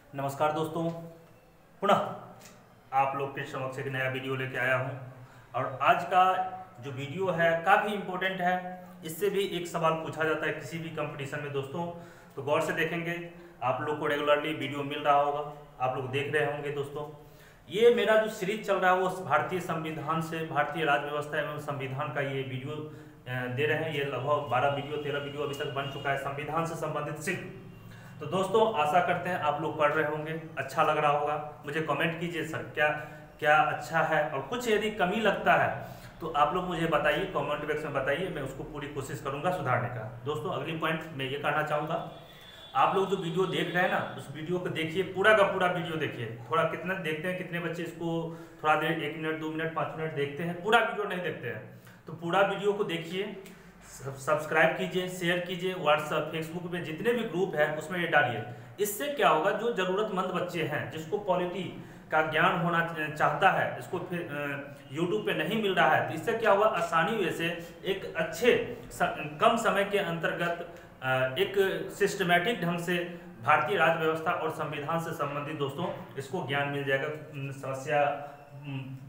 नमस्कार दोस्तों, पुनः आप लोग के समक्ष एक नया वीडियो लेके आया हूं। और आज का जो वीडियो है काफ़ी इम्पोर्टेंट है। इससे भी एक सवाल पूछा जाता है किसी भी कंपटीशन में दोस्तों, तो गौर से देखेंगे। आप लोग को रेगुलरली वीडियो मिल रहा होगा, आप लोग देख रहे होंगे दोस्तों। ये मेरा जो सीरीज चल रहा है वो भारतीय संविधान से, भारतीय राज्य व्यवस्था एवं संविधान का ये वीडियो दे रहे हैं। ये लगभग 12 वीडियो 13 वीडियो अभी तक बन चुका है संविधान से संबंधित सिर्फ। तो दोस्तों आशा करते हैं आप लोग पढ़ रहे होंगे, अच्छा लग रहा होगा। मुझे कमेंट कीजिए सर क्या क्या अच्छा है, और कुछ यदि कमी लगता है तो आप लोग मुझे बताइए, कमेंट बॉक्स में बताइए, मैं उसको पूरी कोशिश करूंगा सुधारने का। दोस्तों अगली पॉइंट मैं ये कहना चाहूँगा, आप लोग जो वीडियो देख रहे हैं ना उस वीडियो को देखिए, पूरा का पूरा वीडियो देखिए। थोड़ा कितना देखते हैं, कितने बच्चे इसको थोड़ा देर 1 मिनट 2 मिनट 5 मिनट देखते हैं, पूरा वीडियो नहीं देखते हैं। तो पूरा वीडियो को देखिए, सब्सक्राइब कीजिए, शेयर कीजिए, व्हाट्सएप फेसबुक में जितने भी ग्रुप है उसमें ये डालिए। इससे क्या होगा, जो ज़रूरतमंद बच्चे हैं जिसको पॉलिटी का ज्ञान होना चाहता है, इसको फिर यूट्यूब पे नहीं मिल रहा है, तो इससे क्या हुआ, आसानी वे से एक अच्छे कम समय के अंतर्गत एक सिस्टमेटिक ढंग से भारतीय राज्य व्यवस्था और संविधान से संबंधित दोस्तों इसको ज्ञान मिल जाएगा। समस्या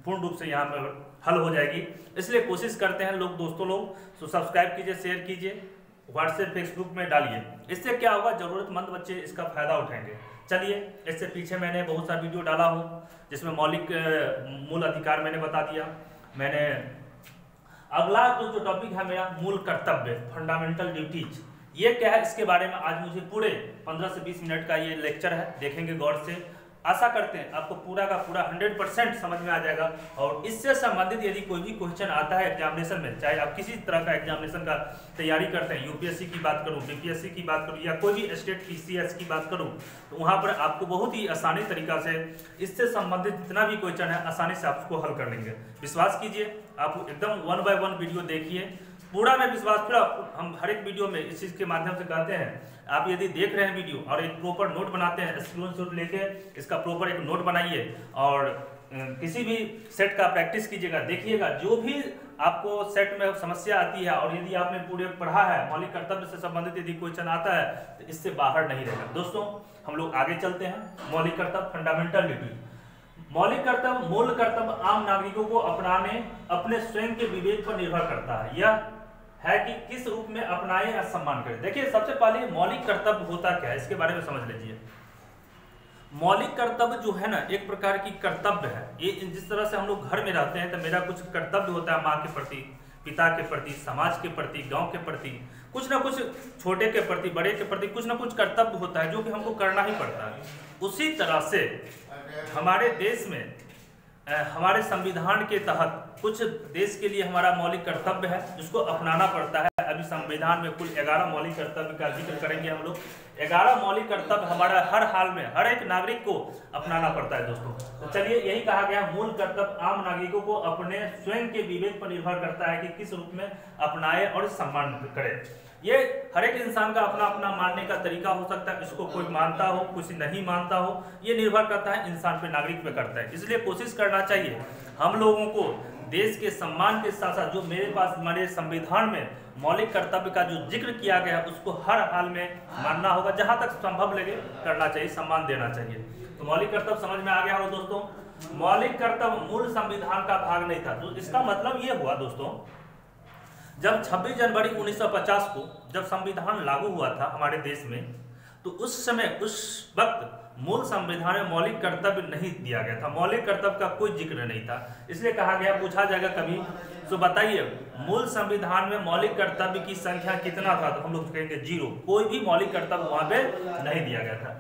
पूर्ण रूप से यहाँ पर हल हो जाएगी। इसलिए कोशिश करते हैं लोग, दोस्तों लोग, तो सब्सक्राइब कीजिए, शेयर कीजिए, व्हाट्सएप फेसबुक में डालिए। इससे क्या होगा, ज़रूरतमंद बच्चे इसका फायदा उठाएंगे। चलिए, इससे पीछे मैंने बहुत सा वीडियो डाला हूँ जिसमें मौलिक मूल अधिकार मैंने बता दिया। मैंने अगला जो टॉपिक है मेरा, मूल कर्तव्य, फंडामेंटल ड्यूटीज, ये क्या है इसके बारे में आज मुझे पूरे 15 से 20 मिनट का ये लेक्चर है, देखेंगे गौर से। आशा करते हैं आपको पूरा का पूरा 100% समझ में आ जाएगा। और इससे संबंधित यदि कोई भी क्वेश्चन आता है एग्जामिनेशन में, चाहे आप किसी तरह का एग्जामिनेशन का तैयारी करते हैं, यूपीएससी की बात करूं, बीपीएससी की बात करूं, या कोई भी स्टेट पीसीएस की बात करूं, तो वहां पर आपको बहुत ही आसानी तरीका से इससे संबंधित जितना भी क्वेश्चन है आसानी से आप उसको हल कर लेंगे। विश्वास कीजिए, आप एकदम 1 बाय 1 वीडियो देखिए, पूरा में विश्वास। फिर हम हर एक वीडियो में इस चीज़ के माध्यम से कहते हैं, आप यदि देख रहे हैं वीडियो और एक प्रॉपर नोट बनाते हैं, स्क्रीनशॉट लेके इसका प्रॉपर एक नोट बनाइए और किसी भी सेट का प्रैक्टिस कीजिएगा, देखिएगा। जो भी आपको सेट में समस्या आती है और यदि आपने पूरे पढ़ा है, मौलिक कर्तव्य से संबंधित यदि क्वेश्चन आता है तो इससे बाहर नहीं रहेगा। दोस्तों हम लोग आगे चलते हैं। मौलिक कर्तव्य, फंडामेंटल ड्यूटी। मौलिक कर्तव्य, मूल कर्तव्य आम नागरिकों को अपनाने अपने स्वयं के विवेक पर निर्भर करता है। यह है कि किस रूप में अपनाएं या सम्मान करें। देखिए, सबसे पहले मौलिक कर्तव्य होता क्या है इसके बारे में समझ लीजिए। मौलिक कर्तव्य जो है ना, एक प्रकार की कर्तव्य है। ये जिस तरह से हम लोग घर में रहते हैं तो मेरा कुछ कर्तव्य होता है, माँ के प्रति, पिता के प्रति, समाज के प्रति, गांव के प्रति, कुछ ना कुछ, छोटे के प्रति, बड़े के प्रति कुछ ना कुछ कर्तव्य होता है जो कि हमको करना ही पड़ता है। उसी तरह से हमारे देश में हमारे संविधान के तहत कुछ देश के लिए हमारा मौलिक कर्तव्य है जिसको अपनाना पड़ता है। अभी संविधान में कुल 11 मौलिक कर्तव्य का जिक्र करेंगे हम लोग। 11 मौलिक कर्तव्य हमारा हर हाल में हर एक नागरिक को अपनाना पड़ता है दोस्तों। तो चलिए, यही कहा गया, मूल कर्तव्य आम नागरिकों को अपने स्वयं के विवेक पर निर्भर करता है कि किस रूप में अपनाए और सम्मान करे। ये हर एक इंसान का अपना अपना मानने का तरीका हो सकता है, इसको कोई मानता हो, कुछ नहीं मानता हो, ये निर्भर करता है इंसान पे, नागरिक पे करता है। इसलिए कोशिश करना चाहिए हम लोगों को देश के सम्मान के साथ साथ जो मेरे पास हमारे संविधान में मौलिक कर्तव्य का जो जिक्र किया गया है उसको हर हाल में मानना होगा, जहां तक संभव लगे करना चाहिए, सम्मान देना चाहिए। तो मौलिक कर्तव्य समझ में आ गया हो दोस्तों। मौलिक कर्तव्य मूल संविधान का भाग नहीं था। तो इसका मतलब ये हुआ दोस्तों, जब 26 जनवरी 1950 को जब संविधान लागू हुआ था हमारे देश में, तो उस समय उस वक्त मूल संविधान में मौलिक कर्तव्य नहीं दिया गया था, मौलिक कर्तव्य का कोई जिक्र नहीं था। इसलिए कहा गया, पूछा जाएगा कभी, तो बताइए मूल संविधान में मौलिक कर्तव्य की संख्या कितना था, तो हम लोग कहेंगे 0। कोई भी मौलिक कर्तव्य वहां पे नहीं दिया गया था।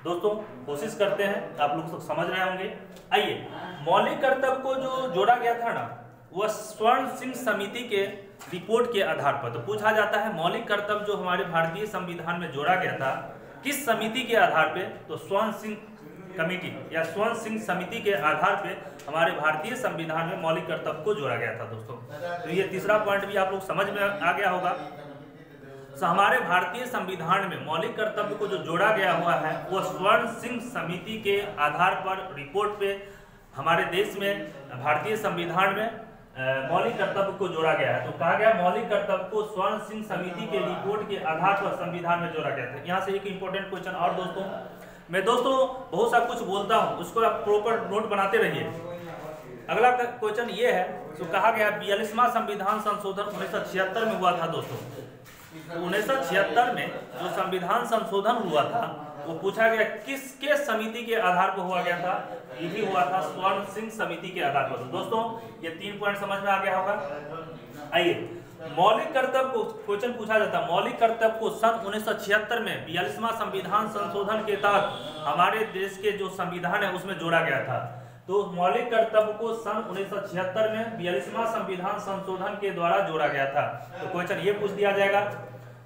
दोस्तों कोशिश करते हैं, आप लोग समझ रहे होंगे। आइए, मौलिक कर्तव्य को जो जोड़ा गया था ना, वह स्वर्ण सिंह समिति के रिपोर्ट के आधार पर। तो पूछा जाता है मौलिक कर्तव्य जो हमारे भारतीय संविधान में जोड़ा गया था किस समिति के आधार पे, तो स्वर्ण सिंह कमेटी या स्वर्ण सिंह समिति के आधार पे हमारे भारतीय संविधान में मौलिक कर्तव्य को जोड़ा गया था दोस्तों। तो ये तीसरा पॉइंट भी आप लोग समझ में आ गया होगा। तो हमारे भारतीय संविधान में मौलिक कर्तव्य को जो जोड़ा गया हुआ है वो स्वर्ण सिंह समिति के आधार पर रिपोर्ट पे हमारे देश में भारतीय संविधान में मौलिक कर्तव्य को जोड़ा गया है। तो कहा गया मौलिक कर्तव्य को स्वर्ण सिंह समिति के रिपोर्ट के आधार पर संविधान में जोड़ा गया था। यहाँ से एक इंपॉर्टेंट क्वेश्चन और दोस्तों, मैं दोस्तों बहुत सा कुछ बोलता हूँ, उसको आप प्रॉपर नोट बनाते रहिए। अगला क्वेश्चन ये है, तो कहा गया 42वां संविधान संशोधन 1976 में हुआ था दोस्तों। तो 1976 में जो संविधान संशोधन हुआ था वो पूछा गया किसके समिति के आधार पर हुआ गया था? ये भी हुआ था स्वर्ण सिंह समिति के आधार पर। दोस्तों ये 3 पॉइंट समझ में आ गया होगा। आइए, मौलिक कर्तव्य को क्वेश्चन पूछा जाता है, मौलिक कर्तव्य को सन 1976 में 42वां संविधान संशोधन के तहत हमारे देश के जो संविधान है उसमें जोड़ा गया था। तो मौलिक कर्तव्य को सन 1976 में 42वां संविधान संशोधन के द्वारा जोड़ा गया था। तो क्वेश्चन ये पूछ दिया जाएगा,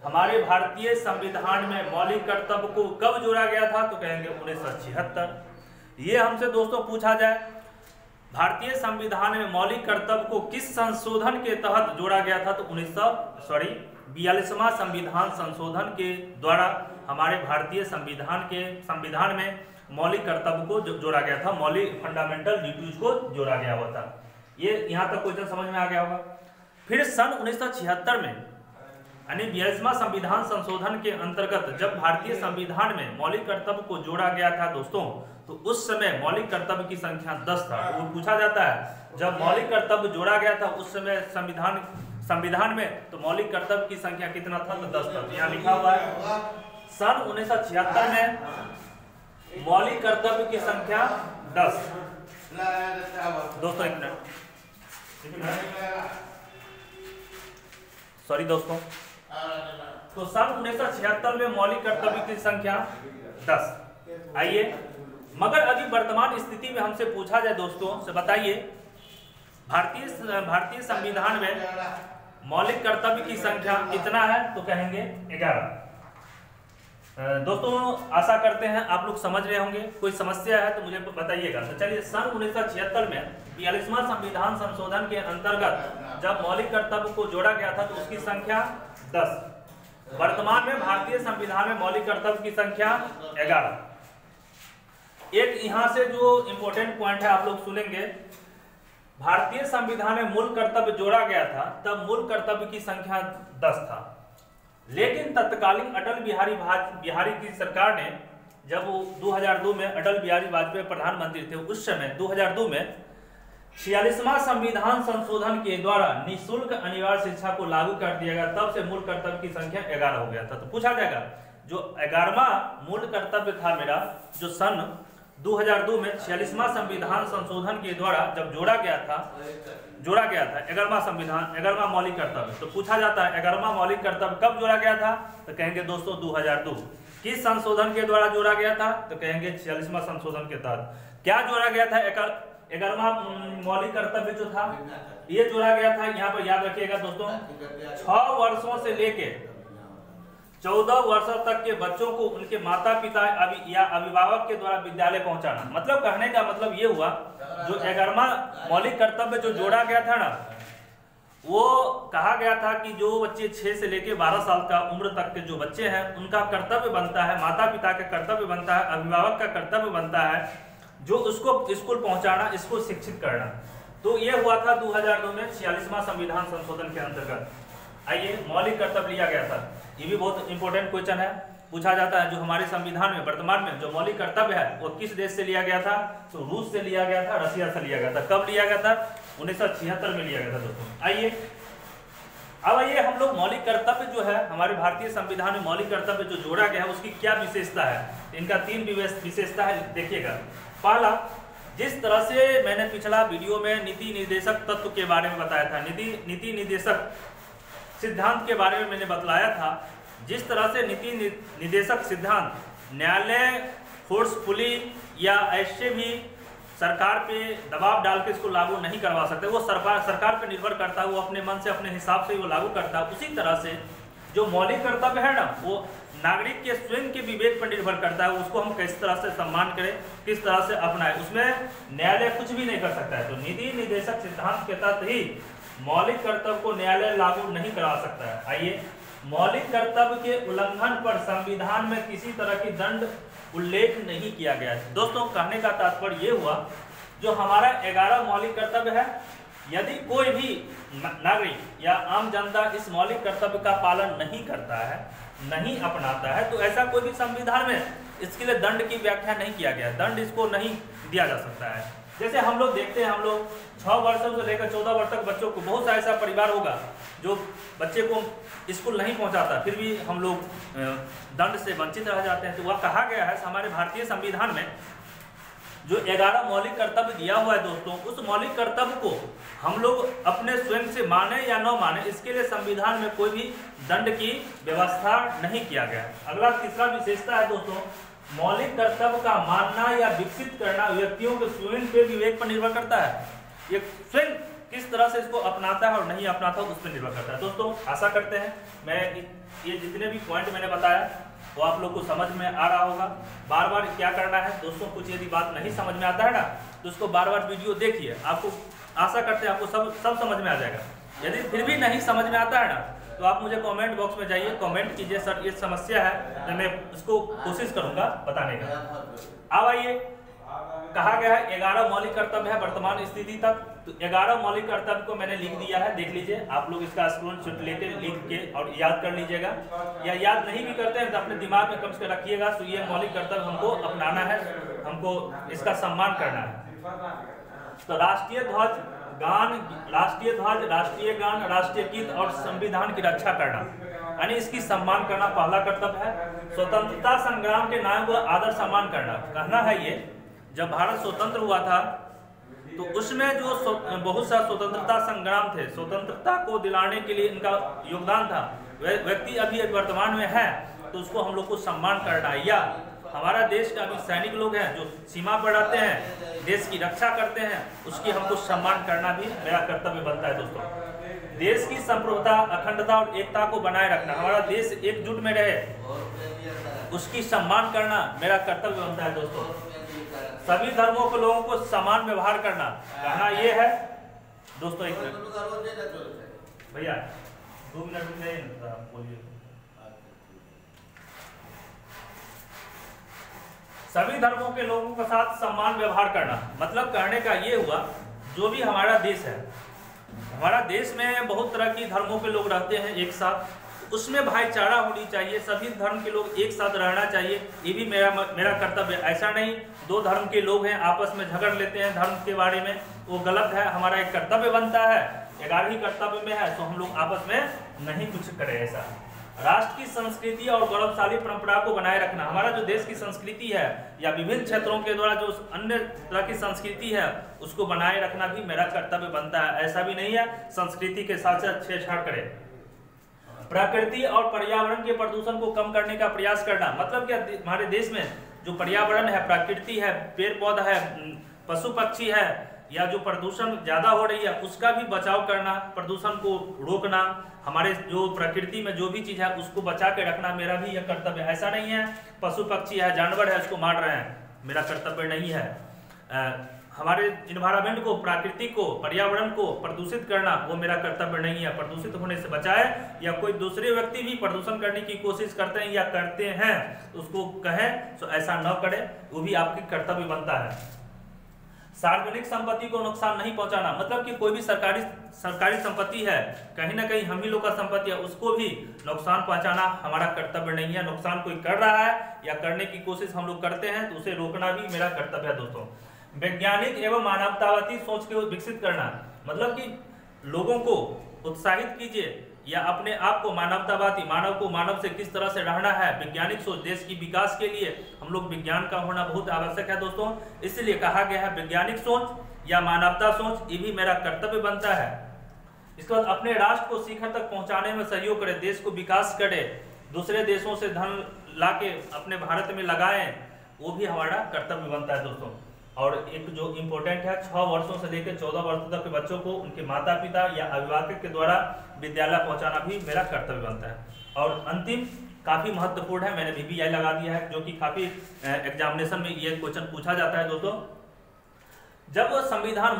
हमारे भारतीय संविधान में मौलिक कर्तव्य को कब जोड़ा गया था? तो कहेंगे 1976। ये हमसे दोस्तों पूछा जाए भारतीय संविधान में मौलिक कर्तव्य को किस संशोधन के तहत जोड़ा गया था? तो 42वां संविधान संशोधन के द्वारा हमारे भारतीय संविधान में मौलिक कर्तव्य को जोड़ा गया था, मौलिक फंडामेंटल ड्यूटीज को जोड़ा गया हुआ था। ये यहाँ तक क्वेश्चन समझ में आ गया होगा। फिर सन 1976 में यानी 42वां संविधान संशोधन के अंतर्गत जब भारतीय संविधान में मौलिक कर्तव्य को जोड़ा गया था दोस्तों, तो उस समय मौलिक कर्तव्य की संख्या 10 था। वो पूछा जाता है जब मौलिक कर्तव्य जोड़ा गया था उस समय संविधान में तो मौलिक कर्तव्य की संख्या कितना था? तो 10 था। यहाँ लिखा हुआ है सन 1976 में मौलिक कर्तव्य की संख्या 10। दोस्तों एक मिनट, सॉरी दोस्तों, तो सन 1976 में मौलिक कर्तव्य की संख्या 10। आइए, मगर अभी वर्तमान स्थिति में हमसे पूछा जाए दोस्तों से बताइए भारतीय संविधान में मौलिक कर्तव्य की संख्या कितना है? तो कहेंगे 11। दोस्तों आशा करते हैं आप लोग समझ रहे होंगे, कोई समस्या है तो मुझे बताइएगा। तो चलिए, सन 1976 में 42वां संविधान संशोधन के अंतर्गत जब मौलिक कर्तव्य को जोड़ा गया था तो उसकी संख्या 10। वर्तमान में भारतीय संविधान में मौलिक कर्तव्य की संख्या 11। एक यहाँ से जो इंपॉर्टेंट पॉइंट है आप लोग सुनेंगे, भारतीय संविधान में मूल कर्तव्य जोड़ा गया था तब मूल कर्तव्य की संख्या 10 था, लेकिन तत्कालीन अटल बिहारी की सरकार ने जब वो 2002 में अटल बिहारी वाजपेयी प्रधानमंत्री थे, उस समय 2002 में 46वां संविधान संशोधन के द्वारा निःशुल्क अनिवार्य शिक्षा को लागू कर दिया गया। तब से मूल कर्तव्य की संख्या 11 हो गया था। तो पूछा जाएगा जो 11वां मूल कर्तव्य था मेरा, जो सन 2002 में 46वां संविधान संशोधन के द्वारा जब जोड़ा गया था 11वां मौलिक कर्तव्य। तो पूछा जाता है 11वां मौलिक कर्तव्य कब जोड़ा गया था? तो कहेंगे दोस्तों 2002। किस संशोधन के द्वारा जोड़ा गया था? तो कहेंगे 46वां संशोधन के तहत। क्या जोड़ा गया था? 11वां मौलिक कर्तव्य जो था ये जोड़ा गया था, यहाँ पर याद रखिएगा दोस्तों, 6 वर्षों से लेके 14 वर्षों तक के बच्चों को उनके माता पिता या अभिभावक के द्वारा विद्यालय पहुंचाना। मतलब कहने का मतलब ये हुआ जो 11वां मौलिक कर्तव्य जो जोड़ा गया था ना, वो कहा गया था कि जो बच्चे 6 से लेके 12 साल का उम्र तक के जो बच्चे हैं उनका कर्तव्य बनता है, माता पिता का कर्तव्य बनता है, अभिभावक का कर्तव्य बनता है जो उसको स्कूल पहुंचाना, इसको शिक्षित करना। तो ये हुआ था 2002 में 46वां संविधान संशोधन के अंतर्गत। आइए, मौलिक कर्तव्य लिया गया था, ये भी बहुत इंपॉर्टेंट क्वेश्चन है। पूछा जाता है जो हमारे संविधान में वर्तमान में जो मौलिक कर्तव्य है वो किस देश से लिया गया था? तो रूस से लिया गया था, रशिया से लिया गया था। कब लिया गया था? 1976 में लिया गया था दोस्तों। आइए, अब आइए हम लोग मौलिक कर्तव्य जो है हमारे भारतीय संविधान में मौलिक कर्तव्य जो जोड़ा गया है उसकी क्या विशेषता है? इनका 3 विशेषता है, देखिएगा। पहला, जिस तरह से मैंने पिछला वीडियो में नीति निर्देशक तत्व के बारे में बताया था, नीति निर्देशक सिद्धांत के बारे में मैंने बतलाया था, जिस तरह से नीति निर्देशक सिद्धांत न्यायालय फोर्सफुली या ऐसे भी सरकार पे दबाव डाल के इसको लागू नहीं करवा सकते, वो सरकार पे निर्भर करता है, वो अपने मन से अपने हिसाब से वो लागू करता है। उसी तरह से जो मौलिक कर्तव्य है ना, वो नागरिक के स्वयं के विवेक पर निर्भर करता है, उसको हम किस तरह से सम्मान करें, किस तरह से अपनाएं, उसमें न्यायालय कुछ भी नहीं कर सकता है। तो नीति निर्देशक सिद्धांत के तहत ही मौलिक कर्तव्य को न्यायालय लागू नहीं करा सकता है। आइए, मौलिक कर्तव्य के उल्लंघन पर संविधान में किसी तरह की दंड उल्लेख नहीं किया गया है। दोस्तों कहने का तात्पर्य ये हुआ जो हमारा 11 मौलिक कर्तव्य है, यदि कोई भी नागरिक या आम जनता इस मौलिक कर्तव्य का पालन नहीं करता है नहीं अपनाता है तो ऐसा कोई भी संविधान में इसके लिए दंड की व्याख्या नहीं किया गया, दंड इसको नहीं दिया जा सकता है। जैसे हम लोग देखते हैं, हम लोग 6 वर्षों से लेकर 14 वर्ष तक बच्चों को, बहुत सा ऐसा परिवार होगा जो बच्चे को स्कूल नहीं पहुंचाता, फिर भी हम लोग दंड से वंचित रह जाते हैं। तो वह कहा गया है हमारे भारतीय संविधान में जो 11 मौलिक कर्तव्य दिया हुआ है दोस्तों, उस मौलिक कर्तव्य को हम लोग अपने स्वयं से माने या न माने, इसके लिए संविधान में कोई भी दंड की व्यवस्था नहीं किया गया है। अगला तीसरा विशेषता है दोस्तों, मौलिक कर्तव्य का मानना या विकसित करना व्यक्तियों के स्वयं पे विवेक पर निर्भर करता है। ये स्वयं किस तरह से इसको अपनाता है और नहीं अपनाता है उस पर निर्भर करता है। दोस्तों आशा करते हैं मैं ये जितने भी पॉइंट मैंने बताया वो आप लोग को समझ में आ रहा होगा। बार बार क्या करना है दोस्तों, कुछ यदि बात नहीं समझ में आता है ना तो उसको बार बार वीडियो देखिए, आपको आशा करते हैं आपको सब समझ में आ जाएगा। यदि फिर भी नहीं समझ में आता है ना तो आप मुझे कमेंट बॉक्स में जाइए, कमेंट कीजिए सर ये समस्या है, तो मैं इसको कोशिश करूंगा बताने का। अब आइए, कहा गया है 11 मौलिक कर्तव्य है वर्तमान स्थिति तक, तो 11 मौलिक कर्तव्य को मैंने लिख दिया है, देख लीजिए। आप लोग इसका स्क्रीनशॉट लेके लिख के और याद कर लीजिएगा, या याद नहीं भी करते हैं तो अपने दिमाग में कम से कम रखिएगा। तो ये मौलिक कर्तव्य हमको अपनाना है, हमको इसका सम्मान करना है। तो राष्ट्रीय ध्वज गान, राष्ट्रीय ध्वज, राष्ट्रीय गान, राष्ट्रीय गीत और संविधान की रक्षा करना, यानी इसकी सम्मान करना पहला कर्तव्य है। स्वतंत्रता संग्राम के नायकों को आदर सम्मान करना, कहना है ये जब भारत स्वतंत्र हुआ था तो उसमें जो बहुत सा स्वतंत्रता संग्राम थे, स्वतंत्रता को दिलाने के लिए इनका योगदान था, व्यक्ति अभी वर्तमान में है तो उसको हम लोग को सम्मान करना है। या हमारा देश का अभी सैनिक लोग हैं जो सीमा पर रहते हैं, देश की रक्षा करते हैं, उसकी हमको सम्मान करना भी मेरा कर्तव्य बनता है। दोस्तों देश की संप्रभुता, अखंडता और एकता को बनाए रखना, हमारा देश एकजुट में रहे, उसकी सम्मान करना मेरा कर्तव्य बनता है। दोस्तों सभी धर्मों के लोगों को समान व्यवहार करना, कहना ये है। दोस्तों एक मिनट भैया 2 मिनट बोलिए। सभी धर्मों के लोगों के साथ समान व्यवहार करना, मतलब कहने का ये हुआ जो भी हमारा देश है, हमारा देश में बहुत तरह की धर्मों के लोग रहते हैं एक साथ, उसमें भाईचारा होनी चाहिए, सभी धर्म के लोग एक साथ रहना चाहिए, ये भी मेरा कर्तव्य। ऐसा नहीं 2 धर्म के लोग हैं आपस में झगड़ लेते हैं धर्म के बारे में, वो गलत है। हमारा एक कर्तव्य बनता है, 11 कर्तव्य में है, तो हम लोग आपस में नहीं कुछ करें ऐसा। राष्ट्र की संस्कृति और गौरवशाली परंपरा को बनाए रखना, हमारा जो देश की संस्कृति है या विभिन्न क्षेत्रों के द्वारा जो अन्य तरह की संस्कृति है उसको बनाए रखना भी मेरा कर्तव्य बनता है। ऐसा भी नहीं है संस्कृति के साथ साथ छेड़छाड़ करें। प्रकृति और पर्यावरण के प्रदूषण को कम करने का प्रयास करना, मतलब क्या हमारे देश में जो पर्यावरण है, प्रकृति है, पेड़ पौधा है, पशु पक्षी है, या जो प्रदूषण ज्यादा हो रही है उसका भी बचाव करना, प्रदूषण को रोकना, हमारे जो प्रकृति में जो भी चीज है उसको बचा के रखना मेरा भी यह कर्तव्य है। ऐसा नहीं है पशु पक्षी है, जानवर है, उसको मार रहे हैं, मेरा कर्तव्य नहीं है। हमारे इन्वायरमेंट को, प्रकृति को, पर्यावरण को प्रदूषित करना वो मेरा कर्तव्य नहीं है। प्रदूषित होने से बचाए, या कोई दूसरे व्यक्ति भी प्रदूषण करने की कोशिश करते हैं या करते हैं तो उसको कहें तो ऐसा न करें, वो भी आपकी कर्तव्य बनता है। सार्वजनिक संपत्ति को नुकसान नहीं पहुंचाना, मतलब कि कोई भी सरकारी संपत्ति है, कहीं ना कहीं हम ही लोग का संपत्ति है, उसको भी नुकसान पहुंचाना हमारा कर्तव्य नहीं है। नुकसान कोई कर रहा है या करने की कोशिश हम लोग करते हैं तो उसे रोकना भी मेरा कर्तव्य है। दोस्तों वैज्ञानिक एवं मानवतावादी सोच को विकसित करना, मतलब कि लोगों को उत्साहित कीजिए या अपने आप को मानवतावादी, मानव को मानव से किस तरह से रहना है, वैज्ञानिक सोच, देश की विकास के लिए हम लोग विज्ञान का होना बहुत आवश्यक है दोस्तों। इसलिए कहा गया है वैज्ञानिक सोच या मानवता सोच, ये भी मेरा कर्तव्य बनता है। इसके बाद अपने राष्ट्र को शिखर तक पहुंचाने में सहयोग करे, देश को विकास करे, दूसरे देशों से धन लाके अपने भारत में लगाएं, वो भी हमारा कर्तव्य बनता है दोस्तों। और एक जो इम्पोर्टेंट है, 6 वर्षों से लेकर 14 वर्षों तक के बच्चों को उनके माता पिता या अभिभावक के द्वारा विद्यालय पहुंचाना भी मेरा कर्तव्य बनता है। और अंतिम काफी महत्वपूर्ण है, मैंने VBI लगा दिया है, जो कि काफी एग्जामिनेशन में ये क्वेश्चन पूछा जाता है दोस्तों। जब संविधान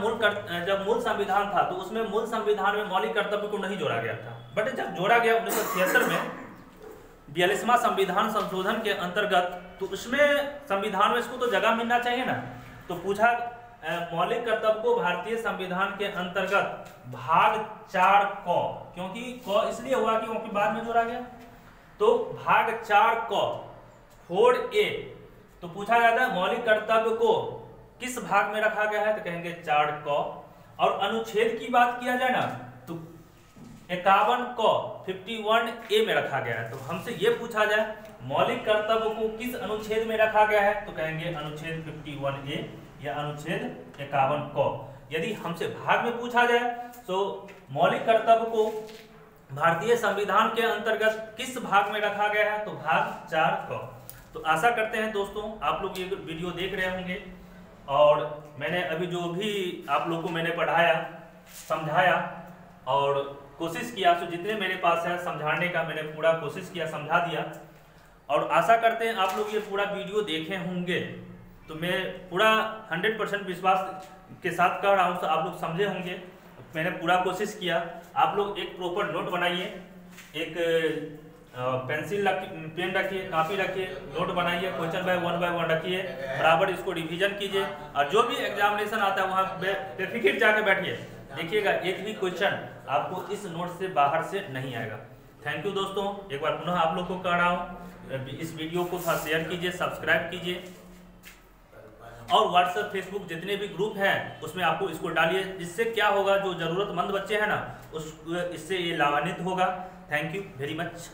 जब मूल संविधान था तो उसमें मूल संविधान में मौलिक कर्तव्य को नहीं जोड़ा गया था, बट जब जोड़ा गया 1976 में 42वां संविधान संशोधन के अंतर्गत, तो उसमें संविधान में इसको तो जगह मिलना चाहिए ना, तो पूछा मौलिक कर्तव्य को भारतीय संविधान के अंतर्गत भाग 4 क, क्योंकि क इसलिए हुआ कि बाद में जोड़ा गया, तो भाग 4 क 4A, तो पूछा जाता है मौलिक कर्तव्य को किस भाग में रखा गया है, तो कहेंगे 4 क। और अनुच्छेद की बात किया जाए ना तो 51 क 51A में रखा गया है। तो हमसे ये पूछा जाए मौलिक कर्तव्य को किस अनुच्छेद में रखा गया है, तो कहेंगे अनुच्छेद 51A या अनुच्छेद 51 क। यदि हमसे भाग में पूछा जाए तो मौलिक कर्तव्य को भारतीय संविधान के अंतर्गत किस भाग में रखा गया है, तो भाग 4 क। तो आशा करते हैं दोस्तों आप लोग ये वीडियो देख रहे होंगे और मैंने अभी जो भी आप लोग को मैंने पढ़ाया, समझाया और कोशिश किया, तो जितने मेरे पास है समझाने का मैंने पूरा कोशिश किया, समझा दिया। और आशा करते हैं आप लोग ये पूरा वीडियो देखे होंगे। तो मैं पूरा 100% विश्वास के साथ कह रहा हूँ, तो आप लोग समझे होंगे। मैंने पूरा कोशिश किया। आप लोग एक प्रॉपर नोट बनाइए, एक पेंसिल पेन रखिए, कापी रखिए, नोट बनाइए, क्वेश्चन बाय वन रखिए, बराबर इसको रिवीजन कीजिए। और जो भी एग्जामिनेशन आता है वहाँ बेफिक्र जाके बैठिए, देखिएगा एक भी क्वेश्चन आपको इस नोट से बाहर से नहीं आएगा। थैंक यू दोस्तों, एक बार पुनः आप लोग को कह रहा हूँ इस वीडियो को थोड़ा शेयर कीजिए, सब्सक्राइब कीजिए और व्हाट्सएप फेसबुक जितने भी ग्रुप हैं उसमें आपको इसको डालिए, जिससे क्या होगा जो जरूरतमंद बच्चे हैं ना इससे ये लाभान्वित होगा। Thank you very much.